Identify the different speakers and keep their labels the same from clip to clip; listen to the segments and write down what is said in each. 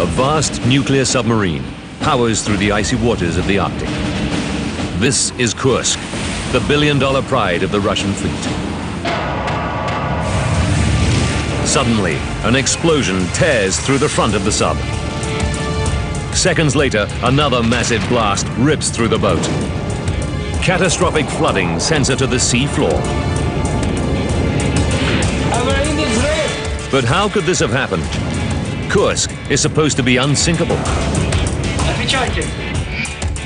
Speaker 1: A vast nuclear submarine powers through the icy waters of the Arctic. This is Kursk, the billion-dollar pride of the Russian fleet. Suddenly, an explosion tears through the front of the sub. Seconds later, another massive blast rips through the boat. Catastrophic flooding sends her to the sea floor. But how could this have happened? Kursk is supposed to be unsinkable.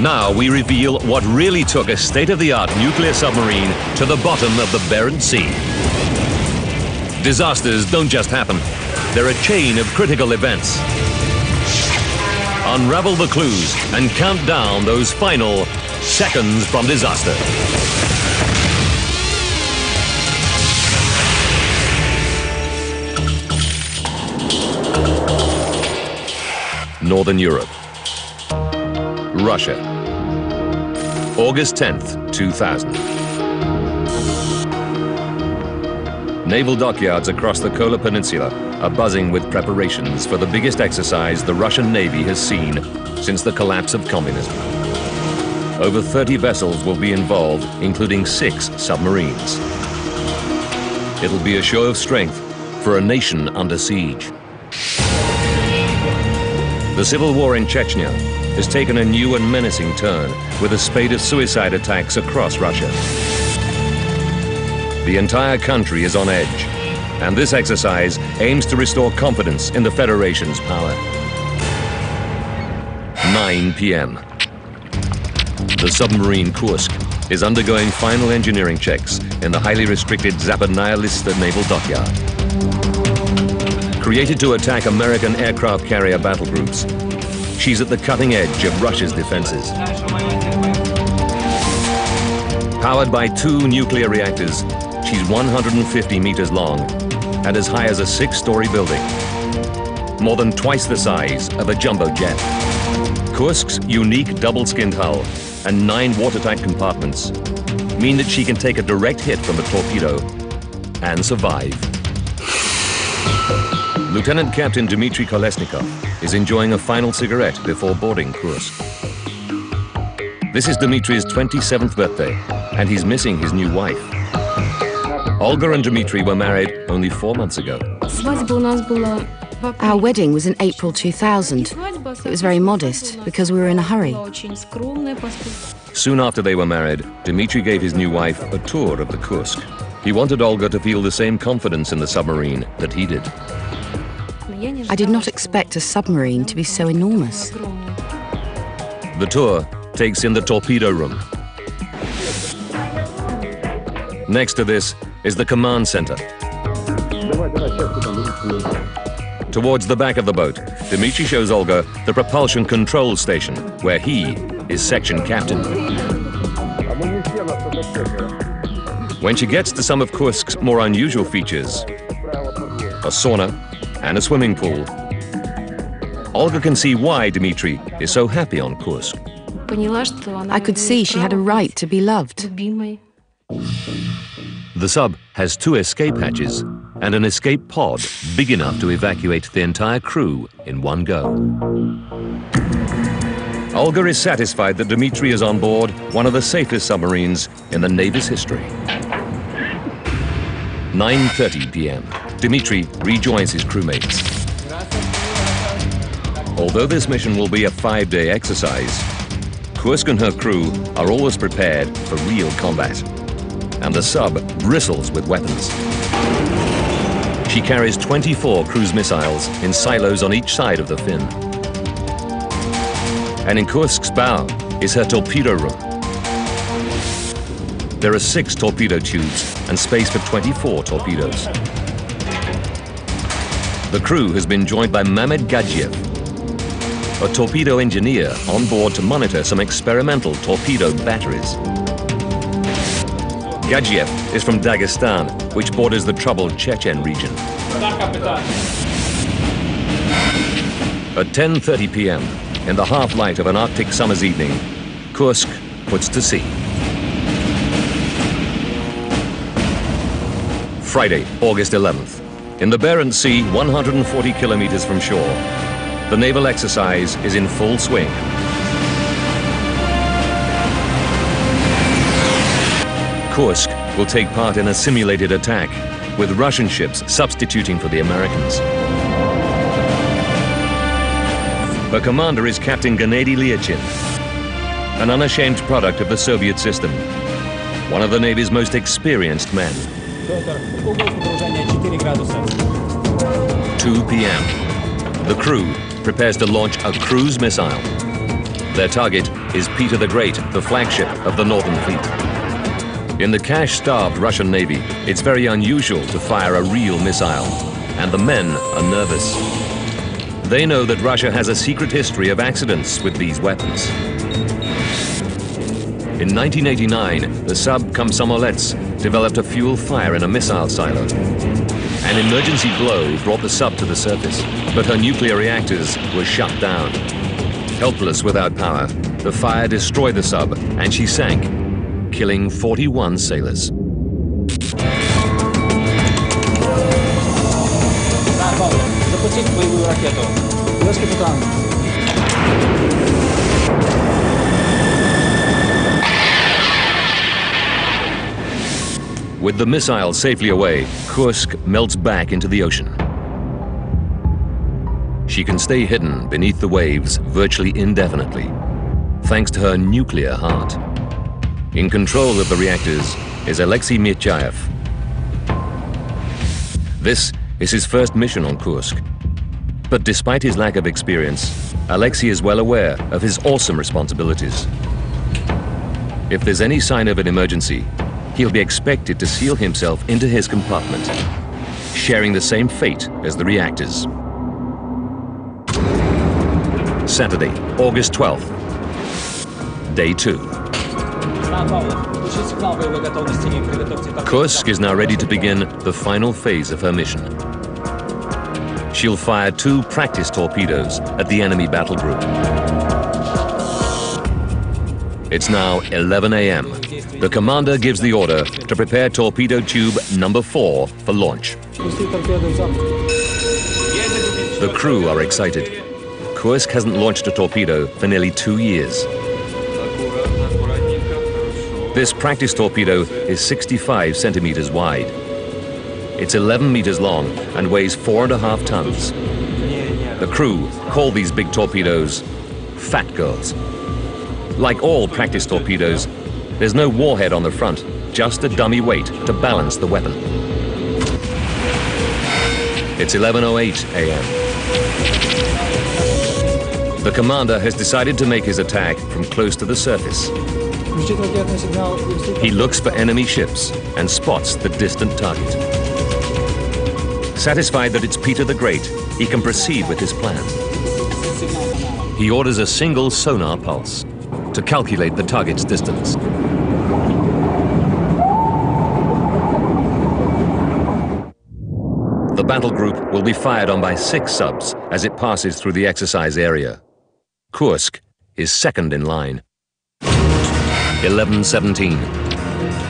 Speaker 1: Now we reveal what really took a state-of-the-art nuclear submarine to the bottom of the Barents Sea. Disasters don't just happen. They're a chain of critical events. Unravel the clues and count down those final seconds from disaster. Northern Europe. Russia. August 10th, 2000. Naval dockyards across the Kola Peninsula are buzzing with preparations for the biggest exercise the Russian Navy has seen since the collapse of communism. Over 30 vessels will be involved, including 6 submarines. It'll be a show of strength for a nation under siege. The civil war in Chechnya has taken a new and menacing turn with a spate of suicide attacks across Russia. The entire country is on edge, and this exercise aims to restore confidence in the Federation's power. 9 p.m. The submarine Kursk is undergoing final engineering checks in the highly restricted Zapadnaya Lista naval dockyard. Created to attack American aircraft carrier battle groups, she's at the cutting edge of Russia's defenses. Powered by 2 nuclear reactors, she's 150 meters long and as high as a 6-story building, more than twice the size of a jumbo jet. Kursk's unique double-skinned hull and 9 watertight compartments mean that she can take a direct hit from a torpedo and survive. Lieutenant Captain Dmitry Kolesnikov is enjoying a final cigarette before boarding Kursk. This is Dmitry's 27th birthday, and he's missing his new wife. Olga and Dmitry were married only 4 months ago.
Speaker 2: Our wedding was in April 2000. It was very modest because we were in a hurry.
Speaker 1: Soon after they were married, Dmitry gave his new wife a tour of the Kursk. He wanted Olga to feel the same confidence in the submarine that he did.
Speaker 2: I did not expect a submarine to be so enormous.
Speaker 1: The tour takes in the torpedo room. Next to this is the command center. Towards the back of the boat, Dmitry shows Olga the propulsion control station, where he is section captain. When she gets to some of Kursk's more unusual features, a sauna and a swimming pool, Olga can see why Dmitry is so happy on Kursk.
Speaker 2: I could see she had a right to be loved.
Speaker 1: The sub has 2 escape hatches and an escape pod big enough to evacuate the entire crew in one go. Olga is satisfied that Dmitry is on board one of the safest submarines in the Navy's history. 9:30 p.m. Dmitry rejoins his crewmates. Although this mission will be a 5-day exercise, Kursk and her crew are always prepared for real combat, and the sub bristles with weapons. She carries 24 cruise missiles in silos on each side of the fin. And in Kursk's bow is her torpedo room. There are 6 torpedo tubes and space for 24 torpedoes. The crew has been joined by Mamed Gadzhiev, a torpedo engineer on board to monitor some experimental torpedo batteries. Gadzhiev is from Dagestan, which borders the troubled Chechen region. At 10:30 p.m., in the half-light of an Arctic summer's evening, Kursk puts to sea. Friday, August 11th. In the Barents Sea, 140 kilometers from shore, The naval exercise is in full swing. Kursk will take part in a simulated attack, with Russian ships substituting for the Americans. Her commander is Captain Gennadyja Lyachina, an unashamed product of the Soviet system, one of the Navy's most experienced men. 2 p.m. The crew prepares to launch a cruise missile. Their target is Peter the Great, the flagship of the Northern Fleet. In the cash-starved Russian Navy, it's very unusual to fire a real missile, and the men are nervous. They know that Russia has a secret history of accidents with these weapons. In 1989, the sub Komsomolets developed a fuel fire in a missile silo. An emergency blow brought the sub to the surface, but her nuclear reactors were shut down. Helpless without power, the fire destroyed the sub, and she sank, killing 41 sailors. With the missile safely away, Kursk melts back into the ocean. She can stay hidden beneath the waves virtually indefinitely, thanks to her nuclear heart. In control of the reactors is Alexei Mityayev. This is his first mission on Kursk. But despite his lack of experience, Alexei is well aware of his awesome responsibilities. If there's any sign of an emergency, he'll be expected to seal himself into his compartment, sharing the same fate as the reactors. Saturday, August 12th, day 2. Kursk is now ready to begin the final phase of her mission. She'll fire 2 practice torpedoes at the enemy battle group. It's now 11 a.m. The commander gives the order to prepare torpedo tube number 4 for launch. The crew are excited. Kursk hasn't launched a torpedo for nearly 2 years. This practice torpedo is 65 centimeters wide. It's 11 meters long and weighs 4.5 tons. The crew call these big torpedoes Fat Girls. Like all practice torpedoes, there's no warhead on the front, just a dummy weight to balance the weapon. It's 11:08 a.m. The commander has decided to make his attack from close to the surface. He looks for enemy ships and spots the distant target. Satisfied that it's Peter the Great, he can proceed with his plan. He orders a single sonar pulse to calculate the target's distance. The battle group will be fired on by 6 subs as it passes through the exercise area. Kursk is second in line. 11:17.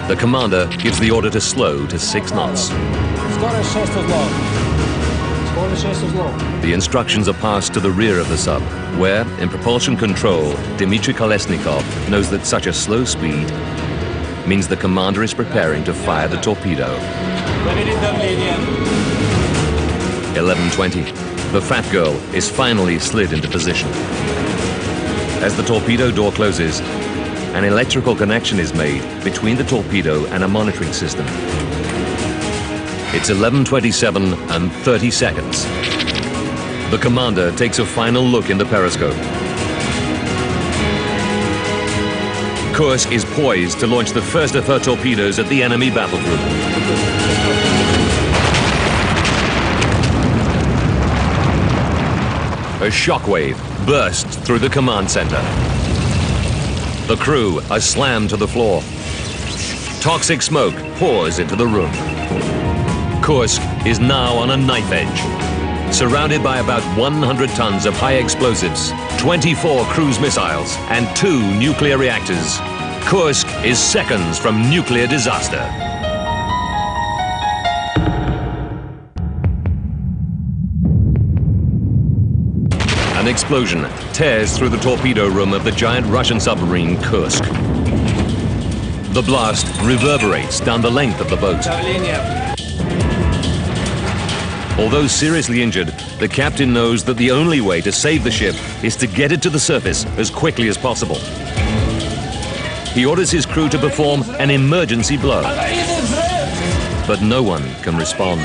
Speaker 1: The commander gives the order to slow to 6 knots. The instructions are passed to the rear of the sub, where, in propulsion control, Dmitry Kolesnikov knows that such a slow speed means the commander is preparing to fire the torpedo. 11:20. The Fat Girl is finally slid into position. As the torpedo door closes, an electrical connection is made between the torpedo and a monitoring system. It's 11:27 and 30 seconds. The commander takes a final look in the periscope. Kursk is poised to launch the first of her torpedoes at the enemy battle group. A shockwave bursts through the command center. The crew are slammed to the floor. Toxic smoke pours into the room. Kursk is now on a knife edge. Surrounded by about 100 tons of high explosives, 24 cruise missiles, and 2 nuclear reactors, Kursk is seconds from nuclear disaster. An explosion tears through the torpedo room of the giant Russian submarine Kursk. The blast reverberates down the length of the boat. Although seriously injured, the captain knows that the only way to save the ship is to get it to the surface as quickly as possible. He orders his crew to perform an emergency blow. But no one can respond.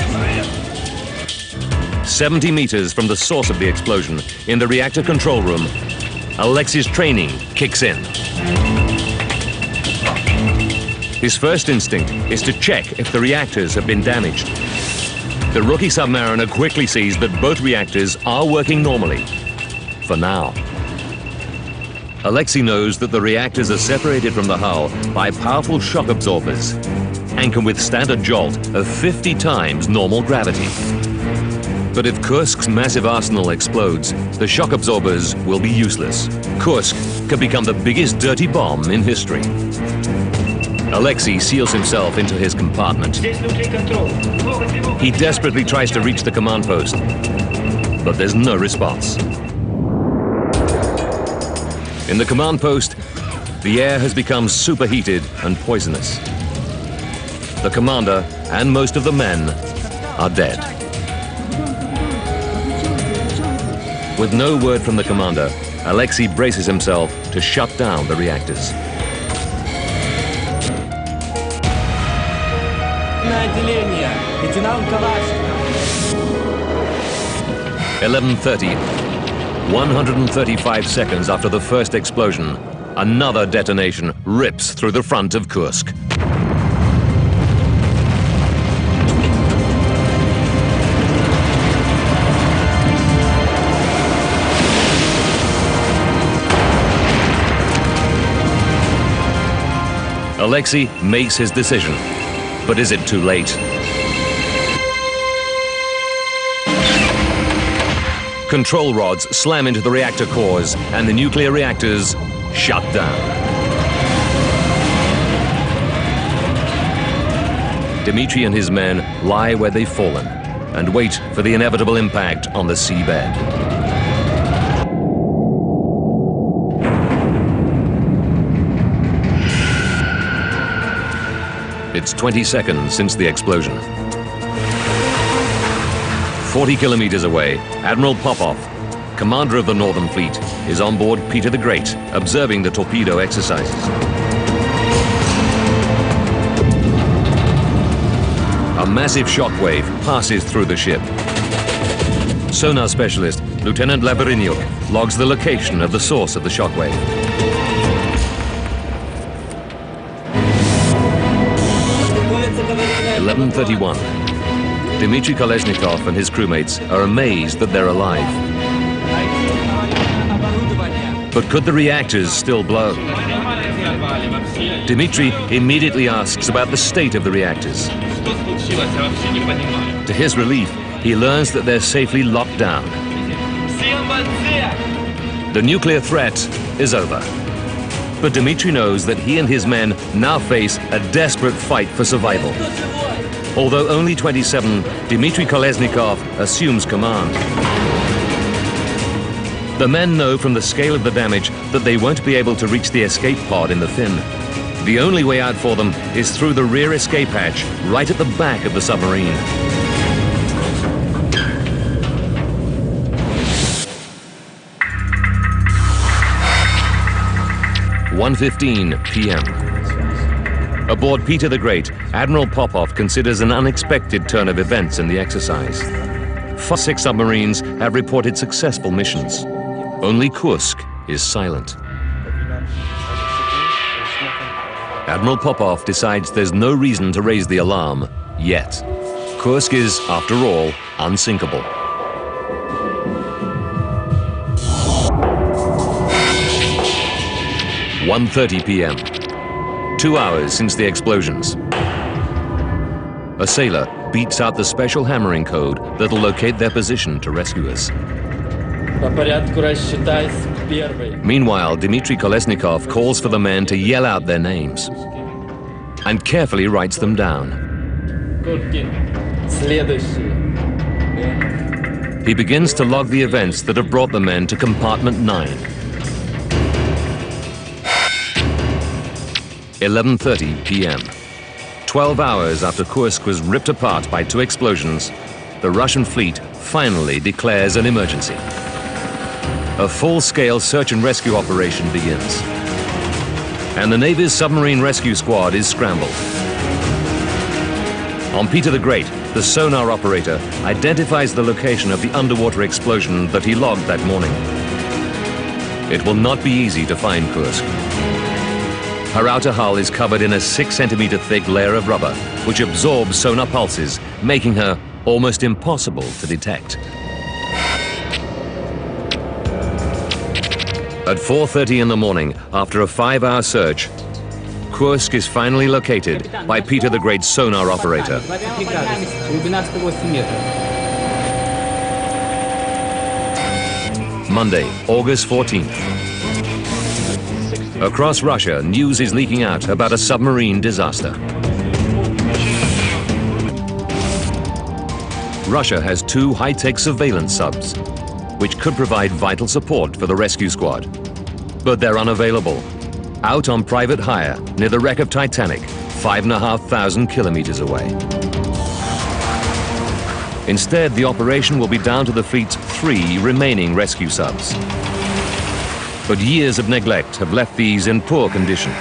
Speaker 1: 70 meters from the source of the explosion, in the reactor control room, Alexei's training kicks in. His first instinct is to check if the reactors have been damaged. The rookie submariner quickly sees that both reactors are working normally, for now. Alexei knows that the reactors are separated from the hull by powerful shock absorbers and can withstand a jolt of 50 times normal gravity. But if Kursk's massive arsenal explodes, the shock absorbers will be useless. Kursk could become the biggest dirty bomb in history. Alexei seals himself into his compartment. He desperately tries to reach the command post, but there's no response. In the command post, the air has become superheated and poisonous. The commander and most of the men are dead. With no word from the commander, Alexei braces himself to shut down the reactors. 11:30. 135 seconds after the first explosion, another detonation rips through the front of Kursk. Alexei makes his decision, but is it too late? Control rods slam into the reactor cores and the nuclear reactors shut down. Dmitri and his men lie where they've fallen and wait for the inevitable impact on the seabed. It's 20 seconds since the explosion. 40 kilometers away, Admiral Popov, commander of the Northern Fleet, is on board Peter the Great, observing the torpedo exercises. A massive shockwave passes through the ship. Sonar specialist Lieutenant Labyrinthuk logs the location of the source of the shockwave. (11:31). Dmitri Kolesnikov and his crewmates are amazed that they're alive. But could the reactors still blow? Dmitri immediately asks about the state of the reactors. To his relief, he learns that they're safely locked down. The nuclear threat is over. But Dmitri knows that he and his men now face a desperate fight for survival. Although only 27, Dmitri Kolesnikov assumes command. The men know from the scale of the damage that they won't be able to reach the escape pod in the fin. The only way out for them is through the rear escape hatch, right at the back of the submarine. (1:15 p.m.) Aboard Peter the Great, Admiral Popov considers an unexpected turn of events in the exercise. 6 submarines have reported successful missions. Only Kursk is silent. Admiral Popov decides there's no reason to raise the alarm yet. Kursk is, after all, unsinkable. (1:30 p.m.) 2 hours since the explosions. A sailor beats out the special hammering code that'll locate their position to rescue us. Meanwhile, Dmitri Kolesnikov calls for the men to yell out their names and carefully writes them down. he begins to log the events that have brought the men to compartment 9. 11:30 p.m. 12 hours after Kursk was ripped apart by 2 explosions, the Russian fleet finally declares an emergency. A full-scale search and rescue operation begins. And the Navy's submarine rescue squad is scrambled. On Peter the Great, the sonar operator identifies the location of the underwater explosion that he logged that morning. It will not be easy to find Kursk. Her outer hull is covered in a 6-centimeter thick layer of rubber, which absorbs sonar pulses, making her almost impossible to detect. At 4:30 in the morning, after a 5-hour search, Kursk is finally located by Peter the Great's sonar operator. Monday, August 14th. Across Russia, news is leaking out about a submarine disaster. Russia has 2 high-tech surveillance subs, which could provide vital support for the rescue squad. But they're unavailable, out on private hire near the wreck of Titanic, 5,500 kilometers away. Instead, the operation will be down to the fleet's 3 remaining rescue subs. But years of neglect have left these in poor condition,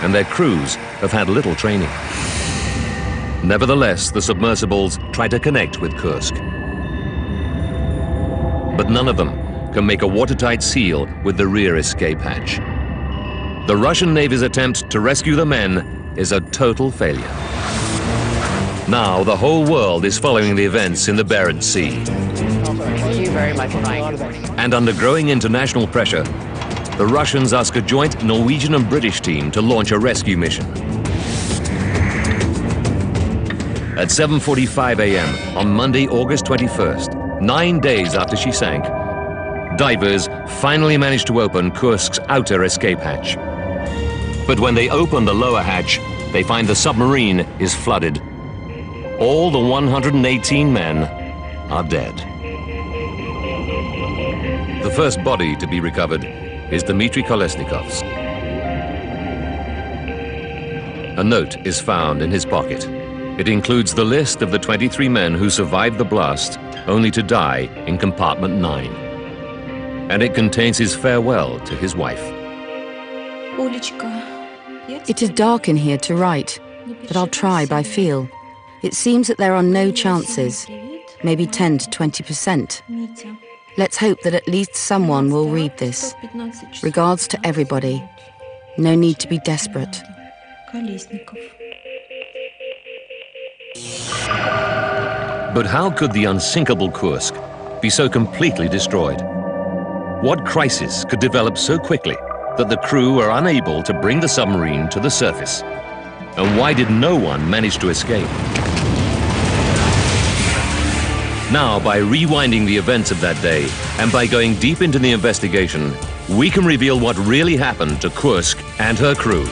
Speaker 1: and their crews have had little training. Nevertheless, the submersibles try to connect with Kursk. But none of them can make a watertight seal with the rear escape hatch. The Russian Navy's attempt to rescue the men is a total failure. Now the whole world is following the events in the Barents Sea.
Speaker 3: Thank you very much, Mike.
Speaker 1: And under growing international pressure, the Russians ask a joint Norwegian and British team to launch a rescue mission. At 7:45 a.m. on Monday, August 21st, 9 days after she sank, divers finally managed to open Kursk's outer escape hatch. But when they open the lower hatch, they find the submarine is flooded. All the 118 men are dead. The first body to be recovered is Dmitry Kolesnikov's. A note is found in his pocket. It includes the list of the 23 men who survived the blast, only to die in compartment 9. And it contains his farewell to his wife.
Speaker 2: It is dark in here to write, but I'll try by feel. It seems that there are no chances, maybe 10 to 20%. Let's hope that at least someone will read this. Regards to everybody. No need to be desperate.
Speaker 1: But how could the unsinkable Kursk be so completely destroyed? What crisis could develop so quickly that the crew are unable to bring the submarine to the surface? And why did no one manage to escape? Now, by rewinding the events of that day and by going deep into the investigation, we can reveal what really happened to Kursk and her crew.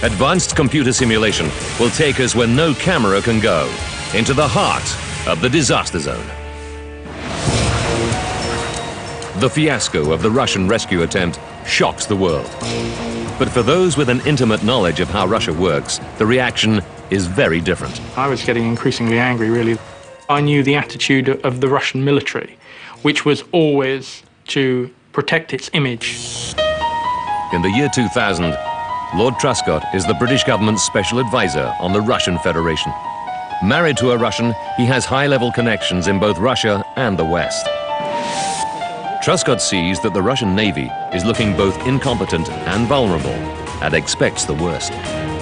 Speaker 1: Advanced computer simulation will take us where no camera can go, into the heart of the disaster zone. The fiasco of the Russian rescue attempt shocks the world. But for those with an intimate knowledge of how Russia works, the reaction is very different.
Speaker 4: I was getting increasingly angry, really. I knew the attitude of the Russian military, which was always to protect its image.
Speaker 1: In the year 2000, Lord Truscott is the British government's special advisor on the Russian Federation. Married to a Russian, he has high-level connections in both Russia and the West. Truscott sees that the Russian Navy is looking both incompetent and vulnerable and expects the worst.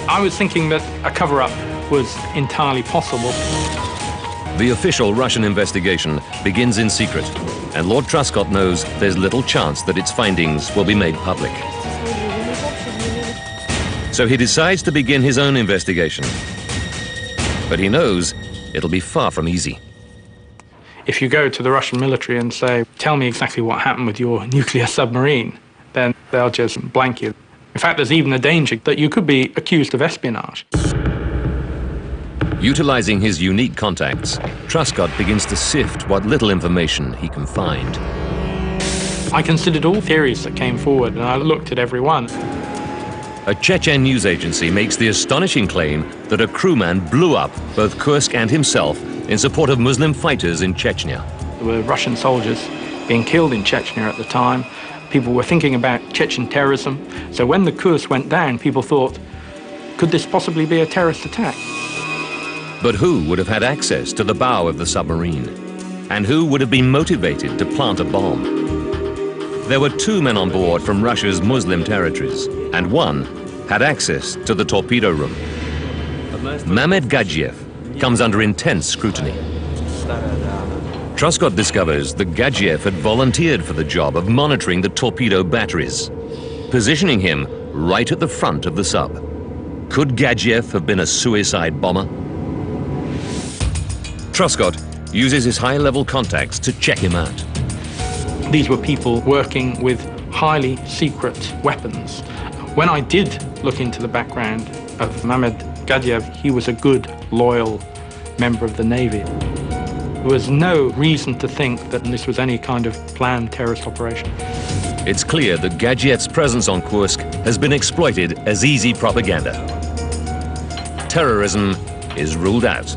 Speaker 4: I was thinking that a cover-up was entirely possible.
Speaker 1: The official Russian investigation begins in secret, and Lord Truscott knows there's little chance that its findings will be made public. So he decides to begin his own investigation. But he knows it'll be far from easy.
Speaker 4: If you go to the Russian military and say, tell me exactly what happened with your nuclear submarine, then they'll just blank you. In fact, there's even a danger that you could be accused of espionage.
Speaker 1: Utilizing his unique contacts, Truscott begins to sift what little information he can find.
Speaker 4: I considered all theories that came forward, and I looked at every one.
Speaker 1: A Chechen news agency makes the astonishing claim that a crewman blew up both Kursk and himself in support of Muslim fighters in Chechnya.
Speaker 4: There were Russian soldiers being killed in Chechnya at the time. People were thinking about Chechen terrorism. So when the Kursk went down, people thought, could this possibly be a terrorist attack?
Speaker 1: But who would have had access to the bow of the submarine? And who would have been motivated to plant a bomb? There were 2 men on board from Russia's Muslim territories, and one had access to the torpedo room. Mehmet Gadzhiev comes under intense scrutiny. Truscott discovers that Gadzhiev had volunteered for the job of monitoring the torpedo batteries, positioning him right at the front of the sub. Could Gadzhiev have been a suicide bomber? Truscott uses his high-level contacts to check him out.
Speaker 4: These were people working with highly secret weapons. When I did look into the background of Mehmet Gadzhiev, he was a good, loyal member of the Navy. There was no reason to think that this was any kind of planned terrorist operation.
Speaker 1: It's clear that Gadziev's presence on Kursk has been exploited as easy propaganda. Terrorism is ruled out.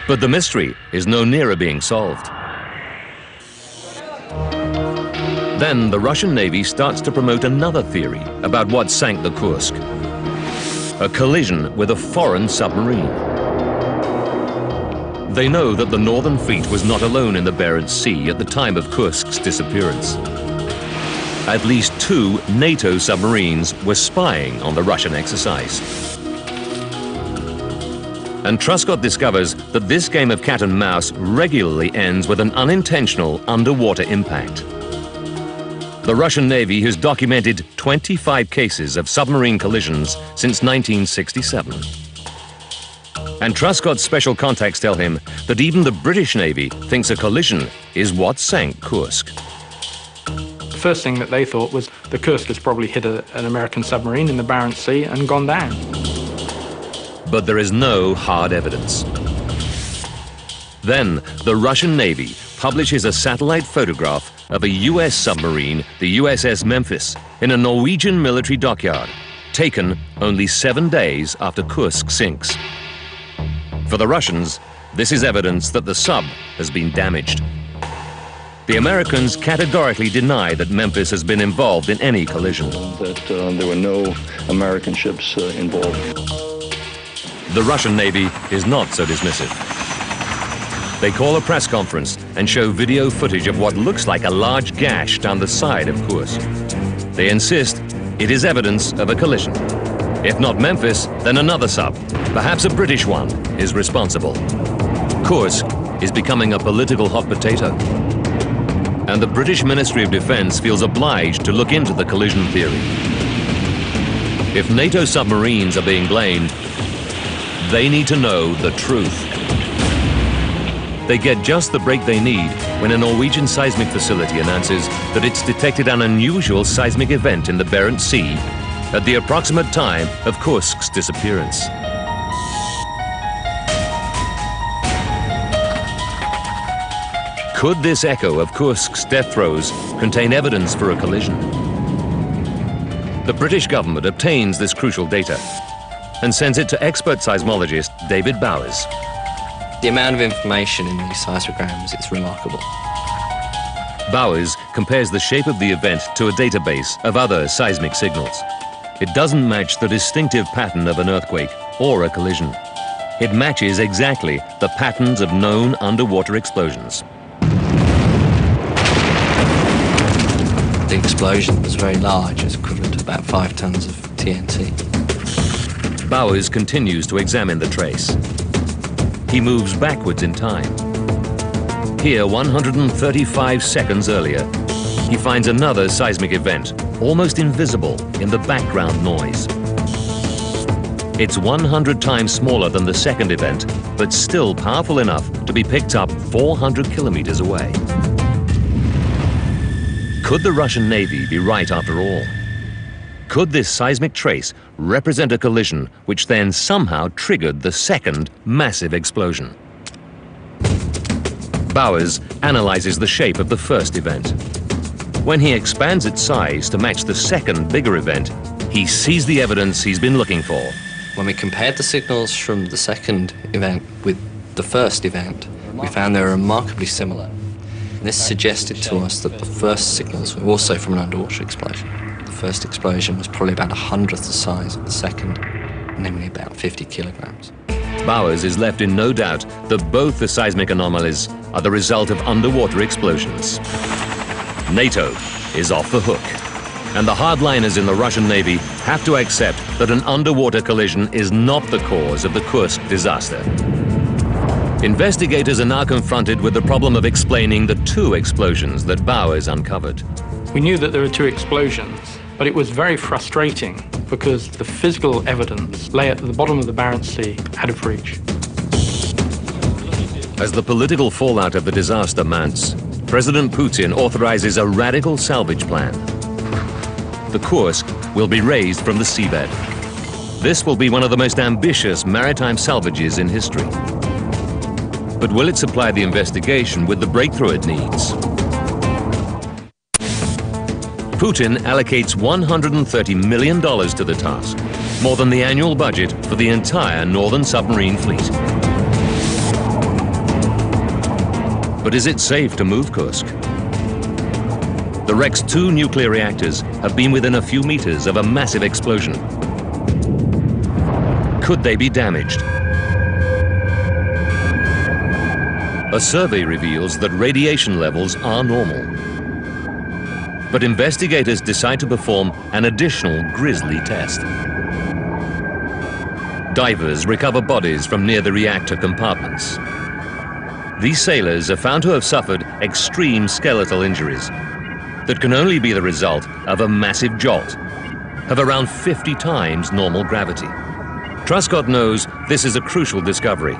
Speaker 1: But the mystery is no nearer being solved. Then the Russian Navy starts to promote another theory about what sank the Kursk: a collision with a foreign submarine. They know that the Northern Fleet was not alone in the Barents Sea at the time of Kursk's disappearance. At least 2 NATO submarines were spying on the Russian exercise. And Truscott discovers that this game of cat and mouse regularly ends with an unintentional underwater impact. The Russian Navy has documented 25 cases of submarine collisions since 1967. And Truscott's special contacts tell him that even the British Navy thinks a collision is what sank Kursk.
Speaker 4: The first thing that they thought was the Kursk has probably hit an American submarine in the Barents Sea and gone down.
Speaker 1: But there is no hard evidence. Then the Russian Navy publishes a satellite photograph of a US submarine, the USS Memphis, in a Norwegian military dockyard, taken only 7 days after Kursk sinks. For the Russians, this is evidence that the sub has been damaged. The Americans categorically deny that Memphis has been involved in any collision.
Speaker 5: That there were no American ships involved.
Speaker 1: The Russian Navy is not so dismissive. They call a press conference and show video footage of what looks like a large gash down the side of Kursk. They insist it is evidence of a collision. If not Memphis, then another sub, perhaps a British one, is responsible. Kursk is becoming a political hot potato. And the British Ministry of Defence feels obliged to look into the collision theory. If NATO submarines are being blamed, they need to know the truth. They get just the break they need when a Norwegian seismic facility announces that it's detected an unusual seismic event in the Barents Sea at the approximate time of Kursk's disappearance. Could this echo of Kursk's death throes contain evidence for a collision? The British government obtains this crucial data and sends it to expert seismologist David Bowers.
Speaker 6: The amount of information in these seismograms is remarkable.
Speaker 1: Bowers compares the shape of the event to a database of other seismic signals. It doesn't match the distinctive pattern of an earthquake or a collision. It matches exactly the patterns of known underwater explosions.
Speaker 6: The explosion was very large, it's equivalent to about 5 tons of TNT.
Speaker 1: Bowers continues to examine the trace. He moves backwards in time. Here, 135 seconds earlier, he finds another seismic event, almost invisible in the background noise. It's 100 times smaller than the second event, but still powerful enough to be picked up 400 kilometers away. Could the Russian Navy be right after all? Could this seismic trace represent a collision which then somehow triggered the second massive explosion? Bowers analyzes the shape of the first event. When he expands its size to match the second bigger event, he sees the evidence he's been looking for.
Speaker 6: When we compared the signals from the second event with the first event, we found they were remarkably similar. And this suggested to us that the first signals were also from an underwater explosion. The first explosion was probably about 100th the size of the second, namely about 50 kilograms.
Speaker 1: Bowers is left in no doubt that both the seismic anomalies are the result of underwater explosions. NATO is off the hook, and the hardliners in the Russian Navy have to accept that an underwater collision is not the cause of the Kursk disaster. Investigators are now confronted with the problem of explaining the two explosions that Bowers uncovered.
Speaker 4: We knew that there were two explosions, but it was very frustrating because the physical evidence lay at the bottom of the Barents Sea out of reach.
Speaker 1: As the political fallout of the disaster mounts, President Putin authorizes a radical salvage plan. The Kursk will be raised from the seabed. This will be one of the most ambitious maritime salvages in history. But will it supply the investigation with the breakthrough it needs? Putin allocates $130 million to the task, more than the annual budget for the entire northern submarine fleet. But is it safe to move Kursk? The wreck's two nuclear reactors have been within a few meters of a massive explosion. Could they be damaged? A survey reveals that radiation levels are normal. But investigators decide to perform an additional grisly test. Divers recover bodies from near the reactor compartments. These sailors are found to have suffered extreme skeletal injuries that can only be the result of a massive jolt of around 50 times normal gravity. Truscott knows this is a crucial discovery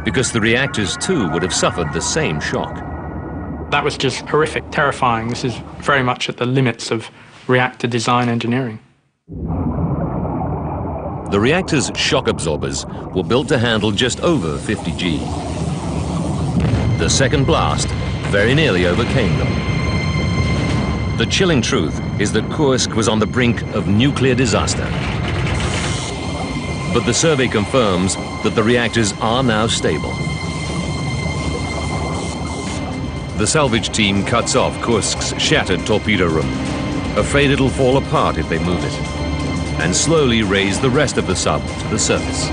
Speaker 1: because the reactors too would have suffered the same shock.
Speaker 4: That was just horrific, terrifying. This is very much at the limits of reactor design engineering.
Speaker 1: The reactor's shock absorbers were built to handle just over 50 G. The second blast very nearly overcame them. The chilling truth is that Kursk was on the brink of nuclear disaster. But the survey confirms that the reactors are now stable. The salvage team cuts off Kursk's shattered torpedo room, afraid it'll fall apart if they move it, and slowly raise the rest of the sub to the surface.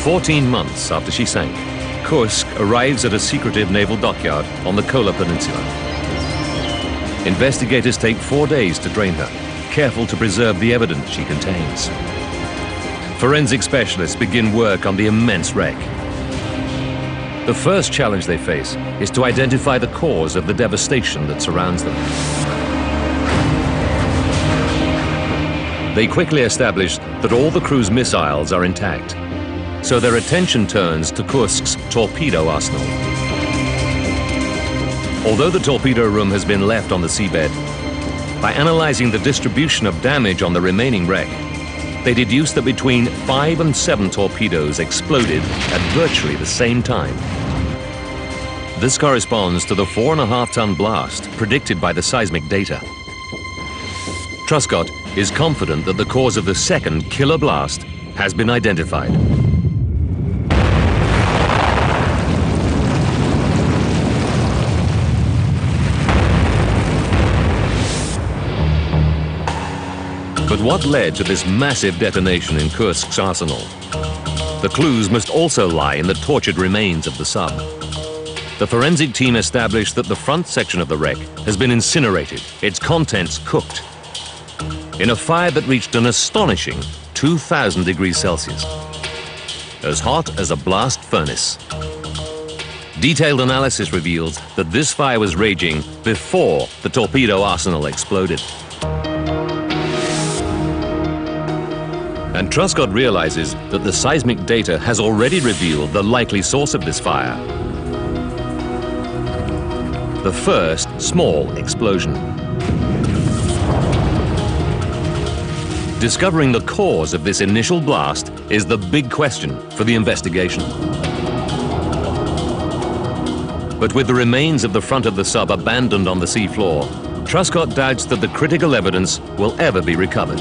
Speaker 1: "14 months after she sank, Kursk arrives at a secretive naval dockyard on the Kola Peninsula. Investigators take 4 days to drain her, careful to preserve the evidence she contains. Forensic specialists begin work on the immense wreck. The first challenge they face is to identify the cause of the devastation that surrounds them. They quickly establish that all the crew's missiles are intact, so their attention turns to Kursk's torpedo arsenal. Although the torpedo room has been left on the seabed, by analyzing the distribution of damage on the remaining wreck, they deduced that between 5 and 7 torpedoes exploded at virtually the same time. This corresponds to the 4.5-ton blast predicted by the seismic data. Truscott is confident that the cause of the second killer blast has been identified. But what led to this massive detonation in Kursk's arsenal? The clues must also lie in the tortured remains of the sub. The forensic team established that the front section of the wreck has been incinerated, its contents cooked, in a fire that reached an astonishing 2,000 degrees Celsius, as hot as a blast furnace. Detailed analysis reveals that this fire was raging before the torpedo arsenal exploded. And Truscott realizes that the seismic data has already revealed the likely source of this fire. the first small explosion. Discovering the cause of this initial blast is the big question for the investigation. But with the remains of the front of the sub abandoned on the sea floor, Truscott doubts that the critical evidence will ever be recovered.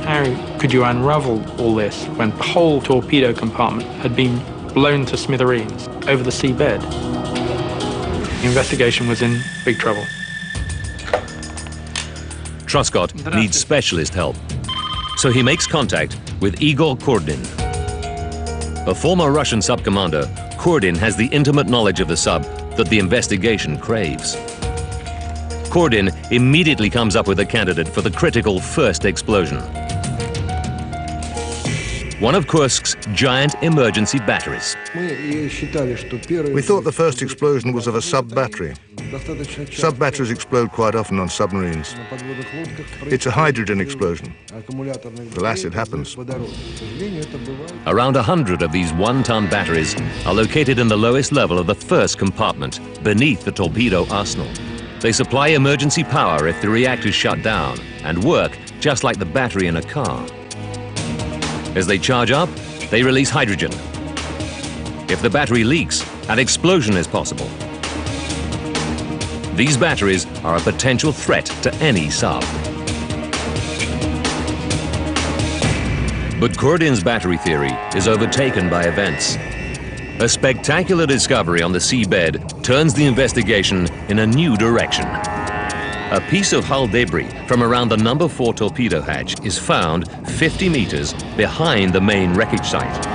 Speaker 4: How could you unravel all this when the whole torpedo compartment had been blown to smithereens over the seabed? The investigation was in big trouble.
Speaker 1: Truscott needs specialist help, so he makes contact with Igor Kurdin. A former Russian sub-commander, Kurdin has the intimate knowledge of the sub that the investigation craves. Kurdin immediately comes up with a candidate for the critical first explosion. One of Kursk's giant emergency batteries.
Speaker 7: We thought the first explosion was of a sub-battery. Sub-batteries explode quite often on submarines. It's a hydrogen explosion. Alas, it happens.
Speaker 1: Around 100 of these one-ton batteries are located in the lowest level of the first compartment, beneath the torpedo arsenal. They supply emergency power if the reactors shut down and work just like the battery in a car. As they charge up, they release hydrogen. If the battery leaks, an explosion is possible. These batteries are a potential threat to any sub. But Kurdin's battery theory is overtaken by events. A spectacular discovery on the seabed turns the investigation in a new direction. A piece of hull debris from around the number 4 torpedo hatch is found 50 meters behind the main wreckage site.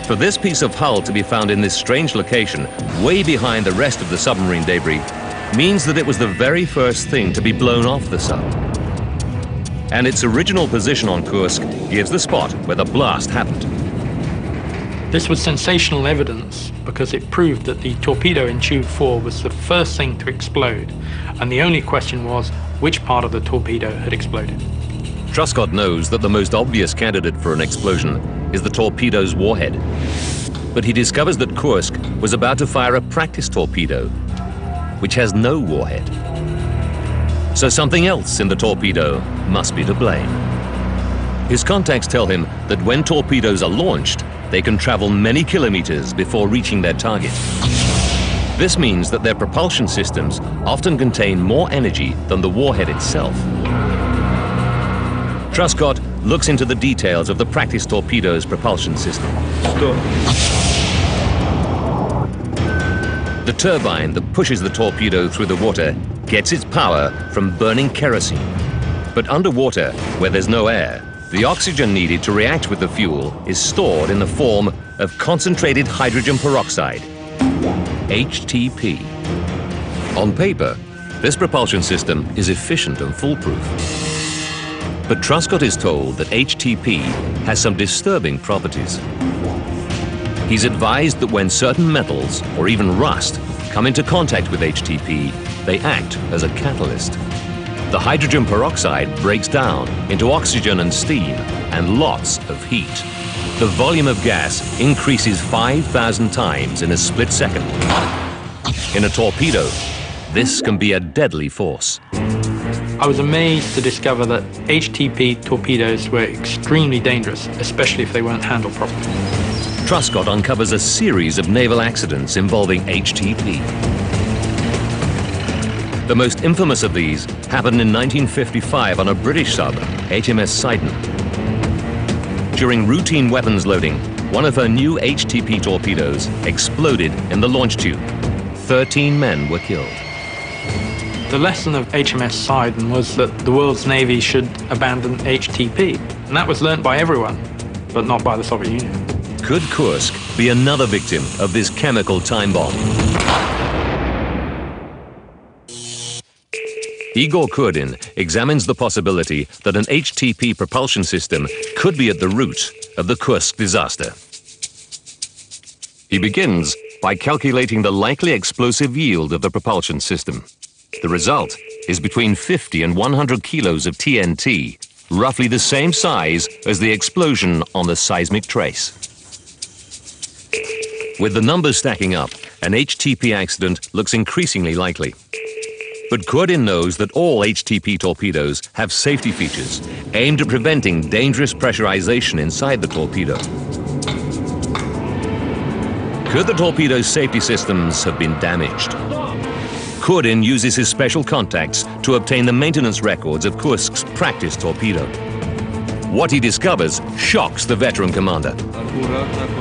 Speaker 1: For this piece of hull to be found in this strange location, way behind the rest of the submarine debris, means that it was the very first thing to be blown off the sub. And its original position on Kursk gives the spot where the blast happened.
Speaker 4: This was sensational evidence because it proved that the torpedo in tube 4 was the first thing to explode, and the only question was which part of the torpedo had exploded.
Speaker 1: Truscott knows that the most obvious candidate for an explosion is the torpedo's warhead. But he discovers that Kursk was about to fire a practice torpedo, which has no warhead. So something else in the torpedo must be to blame. His contacts tell him that when torpedoes are launched, they can travel many kilometers before reaching their target. This means that their propulsion systems often contain more energy than the warhead itself. Truscott looks into the details of the practice torpedo's propulsion system. The turbine that pushes the torpedo through the water gets its power from burning kerosene. But underwater, where there's no air, the oxygen needed to react with the fuel is stored in the form of concentrated hydrogen peroxide, HTP. On paper, this propulsion system is efficient and foolproof. But Truscott is told that HTP has some disturbing properties. He's advised that when certain metals, or even rust, come into contact with HTP, they act as a catalyst. The hydrogen peroxide breaks down into oxygen and steam and lots of heat. The volume of gas increases 5,000 times in a split second. In a torpedo, this can be a deadly force.
Speaker 4: I was amazed to discover that HTP torpedoes were extremely dangerous, especially if they weren't handled properly.
Speaker 1: Truscott uncovers a series of naval accidents involving HTP. The most infamous of these happened in 1955 on a British sub, HMS Sidon. During routine weapons loading, one of her new HTP torpedoes exploded in the launch tube. 13 men were killed.
Speaker 4: The lesson of HMS Sidon was that the world's navy should abandon HTP, and that was learnt by everyone, but not by the Soviet Union.
Speaker 1: Could Kursk be another victim of this chemical time bomb? Igor Kurdin examines the possibility that an HTP propulsion system could be at the root of the Kursk disaster. He begins by calculating the likely explosive yield of the propulsion system. The result is between 50 and 100 kilos of TNT, roughly the same size as the explosion on the seismic trace. With the numbers stacking up an HTP accident looks increasingly likely. But Kurdin knows that all HTP torpedoes have safety features aimed at preventing dangerous pressurization inside the torpedo. Could the torpedo's safety systems have been damaged? Kurdin uses his special contacts to obtain the maintenance records of Kursk's practice torpedo. What he discovers shocks the veteran commander.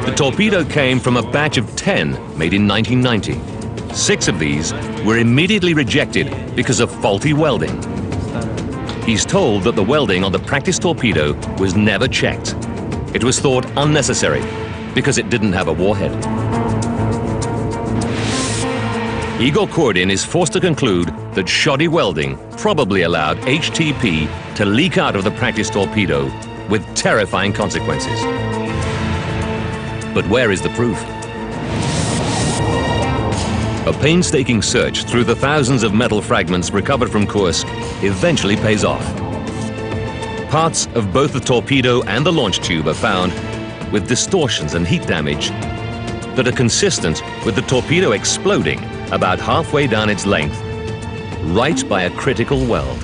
Speaker 1: The torpedo came from a batch of 10 made in 1990. 6 of these were immediately rejected because of faulty welding. He's told that the welding on the practice torpedo was never checked. It was thought unnecessary because it didn't have a warhead. Igor Kurdin is forced to conclude that shoddy welding probably allowed HTP to leak out of the practice torpedo with terrifying consequences. But where is the proof? A painstaking search through the thousands of metal fragments recovered from Kursk eventually pays off. Parts of both the torpedo and the launch tube are found with distortions and heat damage that are consistent with the torpedo exploding about halfway down its length, right by a critical weld.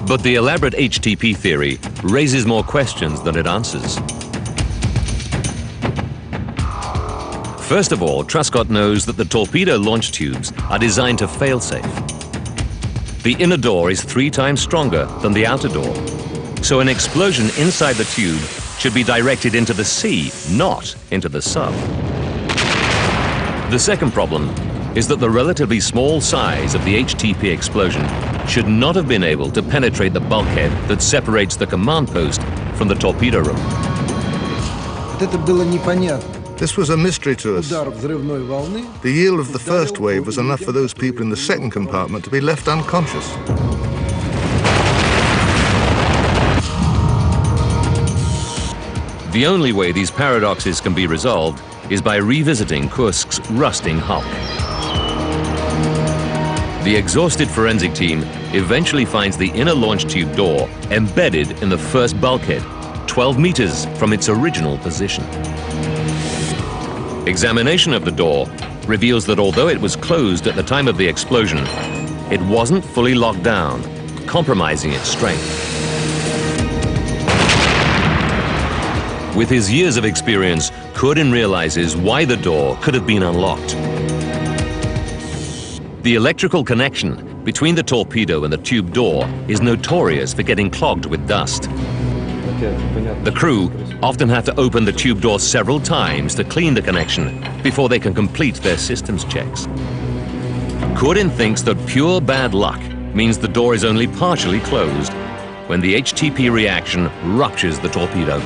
Speaker 1: But the elaborate HTP theory raises more questions than it answers. First of all, Truscott knows that the torpedo launch tubes are designed to fail-safe. The inner door is 3 times stronger than the outer door, so an explosion inside the tube should be directed into the sea, not into the sub. The second problem is that the relatively small size of the HTP explosion should not have been able to penetrate the bulkhead that separates the command post from the torpedo room.
Speaker 7: This was a mystery to us. The yield of the first wave was enough for those people in the second compartment to be left unconscious.
Speaker 1: The only way these paradoxes can be resolved is by revisiting Kursk's rusting hulk. The exhausted forensic team eventually finds the inner launch tube door embedded in the first bulkhead, 12 meters from its original position. Examination of the door reveals that although it was closed at the time of the explosion, it wasn't fully locked down, compromising its strength. With his years of experience, Kurdin realizes why the door could have been unlocked. The electrical connection between the torpedo and the tube door is notorious for getting clogged with dust. The crew often have to open the tube door several times to clean the connection before they can complete their systems checks. Kurdin thinks that pure bad luck means the door is only partially closed when the HTP reaction ruptures the torpedo.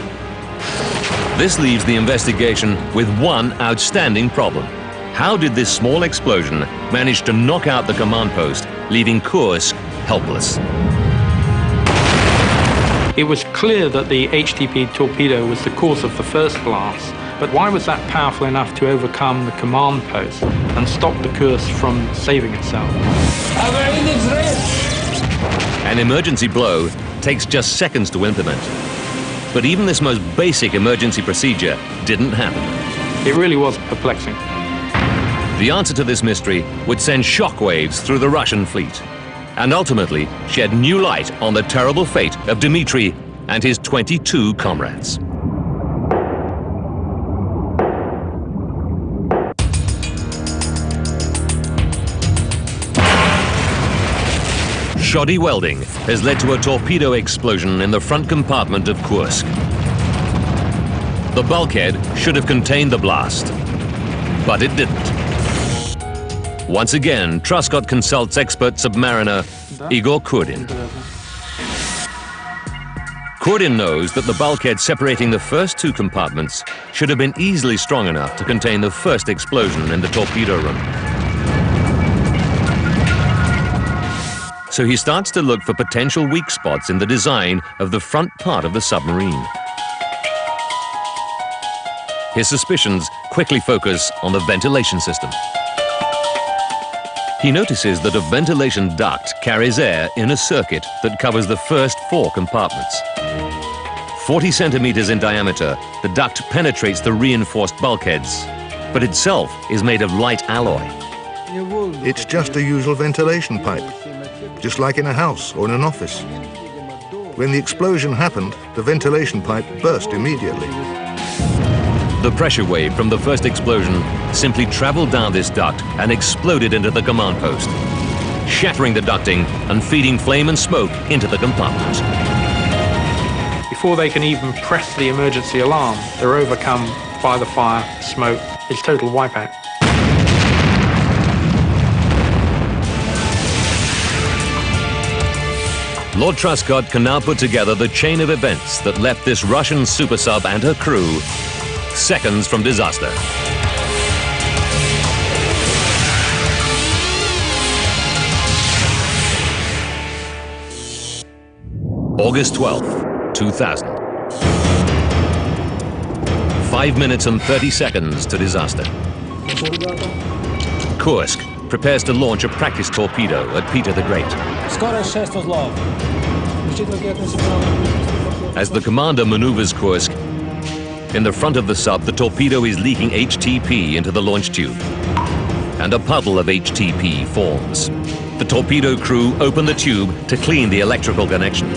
Speaker 1: This leaves the investigation with one outstanding problem. How did this small explosion manage to knock out the command post, leaving Kursk helpless?
Speaker 4: It was clear that the HTP torpedo was the cause of the first blast, but why was that powerful enough to overcome the command post and stop the Kursk from saving itself?
Speaker 1: An emergency blow takes just seconds to implement. But even this most basic emergency procedure didn't happen.
Speaker 4: It really was perplexing.
Speaker 1: The answer to this mystery would send shockwaves through the Russian fleet and ultimately shed new light on the terrible fate of Dmitry and his 22 comrades. Shoddy welding has led to a torpedo explosion in the front compartment of Kursk. The bulkhead should have contained the blast, but it didn't. Once again, Truscott consults expert submariner Igor Kurdin. Kurdin knows that the bulkhead separating the first 2 compartments should have been easily strong enough to contain the first explosion in the torpedo room. So he starts to look for potential weak spots in the design of the front part of the submarine. His suspicions quickly focus on the ventilation system. He notices that a ventilation duct carries air in a circuit that covers the first 4 compartments. 40 centimeters in diameter, the duct penetrates the reinforced bulkheads, but itself is made of light alloy.
Speaker 7: It's just a usual ventilation pipe, just like in a house or in an office. When the explosion happened, the ventilation pipe burst immediately.
Speaker 1: The pressure wave from the first explosion simply traveled down this duct and exploded into the command post, shattering the ducting and feeding flame and smoke into the compartment.
Speaker 4: Before they can even press the emergency alarm, they're overcome by the fire, smoke. It's total wipeout.
Speaker 1: Lord Truscott can now put together the chain of events that left this Russian super sub and her crew seconds from disaster. August 12th, 2000. 5 minutes and 30 seconds to disaster. Kursk prepares to launch a practice torpedo at Peter the Great. As the commander maneuvers Kursk, in the front of the sub, the torpedo is leaking HTP into the launch tube, and a puddle of HTP forms. The torpedo crew open the tube to clean the electrical connection.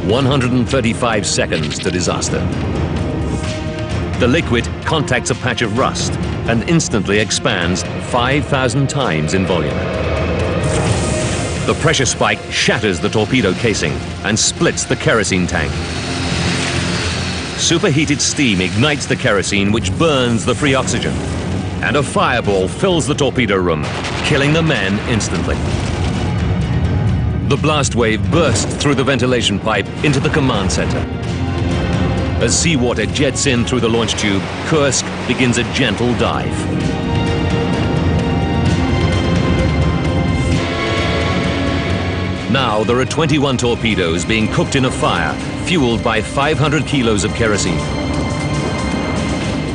Speaker 1: 135 seconds to disaster. The liquid contacts a patch of rust and instantly expands 5,000 times in volume. The pressure spike shatters the torpedo casing and splits the kerosene tank. Superheated steam ignites the kerosene, which burns the free oxygen, and a fireball fills the torpedo room, killing the men instantly. The blast wave bursts through the ventilation pipe into the command center. As seawater jets in through the launch tube, Kursk begins a gentle dive. Now there are 21 torpedoes being cooked in a fire, fueled by 500 kilos of kerosene.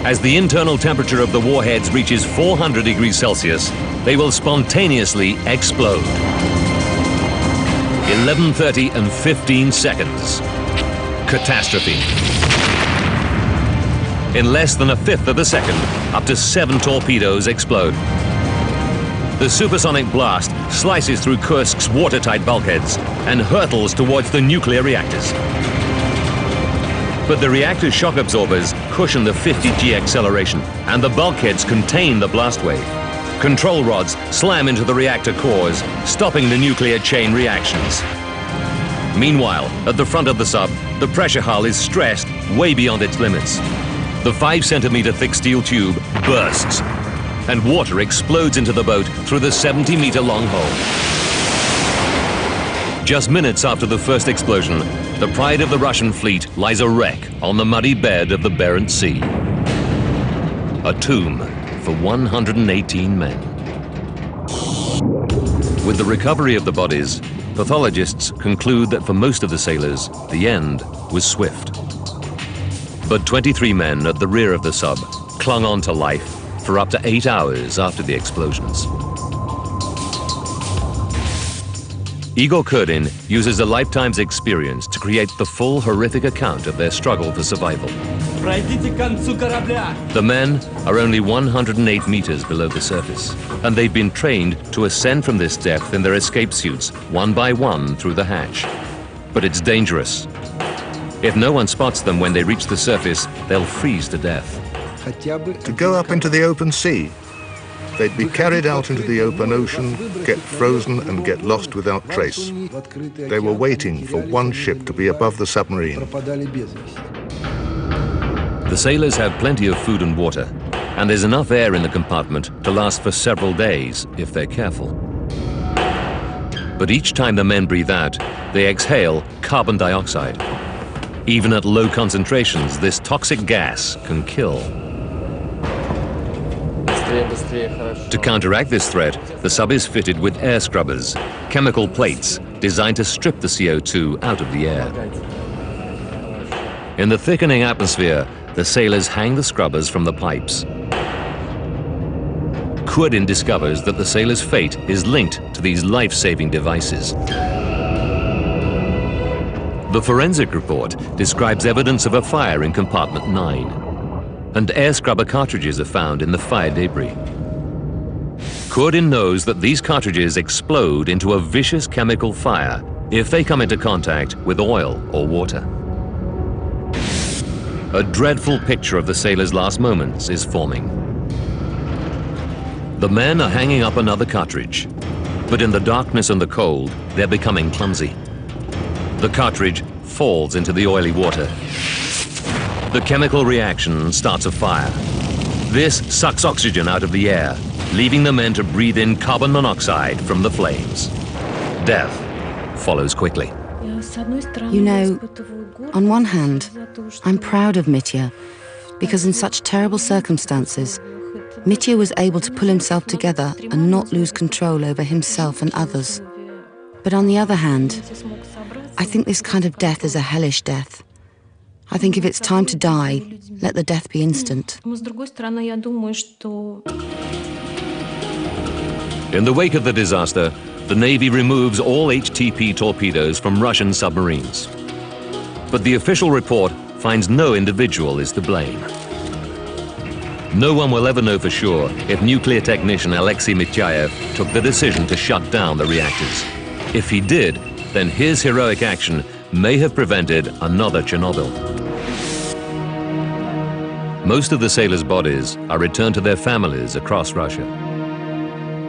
Speaker 1: As the internal temperature of the warheads reaches 400 degrees Celsius, they will spontaneously explode. 11:30 and 15 seconds. Catastrophe. In less than a fifth of a second, up to 7 torpedoes explode. The supersonic blast slices through Kursk's watertight bulkheads and hurtles towards the nuclear reactors. But the reactor's shock absorbers cushion the 50G acceleration, and the bulkheads contain the blast wave. Control rods slam into the reactor cores, stopping the nuclear chain reactions. Meanwhile, at the front of the sub, the pressure hull is stressed way beyond its limits. The 5-centimeter thick steel tube bursts, and water explodes into the boat through the 70-meter-long hole. Just minutes after the first explosion, the pride of the Russian fleet lies a wreck on the muddy bed of the Barents Sea. A tomb for 118 men. With the recovery of the bodies, pathologists conclude that for most of the sailors, the end was swift. But 23 men at the rear of the sub clung on to life for up to 8 hours after the explosions. Igor Kurdin uses a lifetime's experience to create the full horrific account of their struggle for survival. The men are only 108 meters below the surface, and they've been trained to ascend from this depth in their escape suits, one by one through the hatch. But it's dangerous. If no one spots them when they reach the surface, they'll freeze to death.
Speaker 7: To go up into the open sea, they'd be carried out into the open ocean, get frozen and get lost without trace. They were waiting for one ship to be above the submarine.
Speaker 1: The sailors have plenty of food and water, and there's enough air in the compartment to last for several days if they're careful. But each time the men breathe out, they exhale carbon dioxide. Even at low concentrations, this toxic gas can kill. To counteract this threat, the sub is fitted with air scrubbers, chemical plates designed to strip the CO2 out of the air. In the thickening atmosphere, the sailors hang the scrubbers from the pipes. Kurdin discovers that the sailors' fate is linked to these life-saving devices. The forensic report describes evidence of a fire in compartment 9, and air scrubber cartridges are found in the fire debris. Kurdin knows that these cartridges explode into a vicious chemical fire if they come into contact with oil or water. A dreadful picture of the sailors' last moments is forming. The men are hanging up another cartridge, but in the darkness and the cold, they're becoming clumsy. The cartridge falls into the oily water. The chemical reaction starts a fire. This sucks oxygen out of the air, leaving the men to breathe in carbon monoxide from the flames. Death follows quickly.
Speaker 2: You know, on one hand, I'm proud of Mitya, because in such terrible circumstances, Mitya was able to pull himself together and not lose control over himself and others. But on the other hand, I think this kind of death is a hellish death. I think if it's time to die, let the death be instant.
Speaker 1: In the wake of the disaster, the Navy removes all HTP torpedoes from Russian submarines. But the official report finds no individual is to blame. No one will ever know for sure if nuclear technician Alexei Mityayev took the decision to shut down the reactors. If he did, then his heroic action may have prevented another Chernobyl. Most of the sailors' bodies are returned to their families across Russia,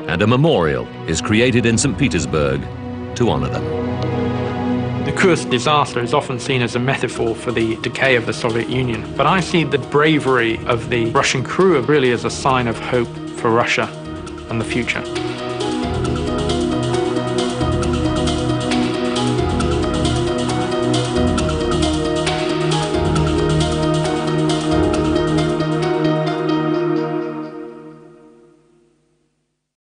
Speaker 1: and a memorial is created in St. Petersburg to honor them.
Speaker 4: The Kursk disaster is often seen as a metaphor for the decay of the Soviet Union, but I see the bravery of the Russian crew really as a sign of hope for Russia and the future.